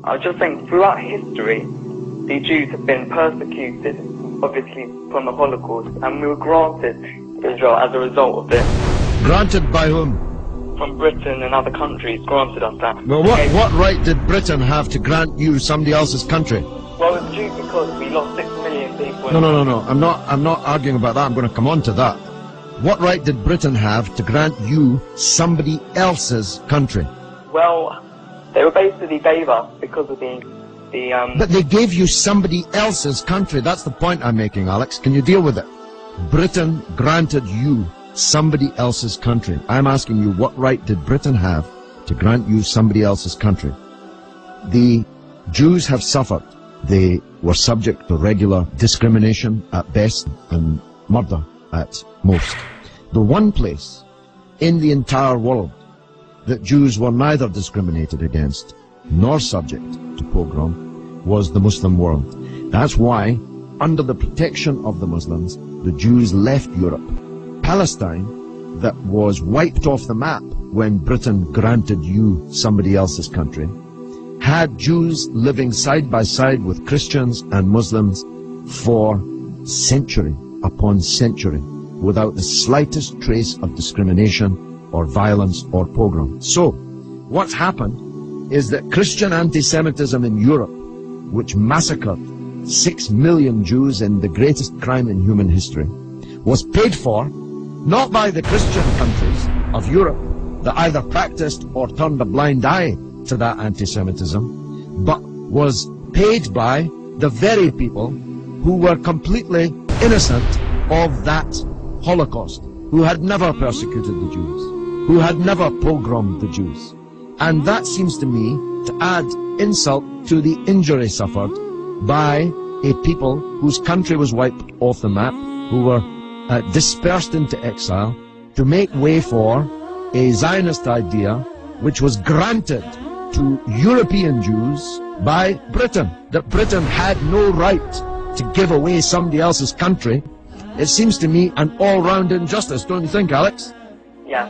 I was just saying, throughout history, the Jews have been persecuted, obviously, from the Holocaust, and we were granted Israel as a result of this. Granted by whom? From Britain and other countries granted us that. Well, what right did Britain have to grant you somebody else's country? Well, it's due because we lost 6 million people. No. I'm not arguing about that. I'm going to come on to that. What right did Britain have to grant you somebody else's country? Well, they were basically gave us because of the But they gave you somebody else's country. That's the point I'm making, Alex. Can you deal with it? Britain granted you somebody else's country. I'm asking you, what right did Britain have to grant you somebody else's country? The Jews have suffered. They were subject to regular discrimination at best and murder at most. The one place in the entire world that Jews were neither discriminated against nor subject to pogrom was the Muslim world. That's why, under the protection of the Muslims, the Jews left Europe. Palestine, that was wiped off the map when Britain granted you somebody else's country, had Jews living side by side with Christians and Muslims for century upon century without the slightest trace of discrimination or violence or pogrom. So, what's happened is that Christian anti-Semitism in Europe, which massacred 6 million Jews in the greatest crime in human history, was paid for not by the Christian countries of Europe that either practiced or turned a blind eye to that anti-Semitism, but was paid by the very people who were completely innocent of that Holocaust, who had never persecuted the Jews, who had never pogromed the Jews. And that seems to me to add insult to the injury suffered by a people whose country was wiped off the map, who were dispersed into exile, to make way for a Zionist idea which was granted to European Jews by Britain, that Britain had no right to give away somebody else's country. It seems to me an all-round injustice, don't you think, Alex? Yeah.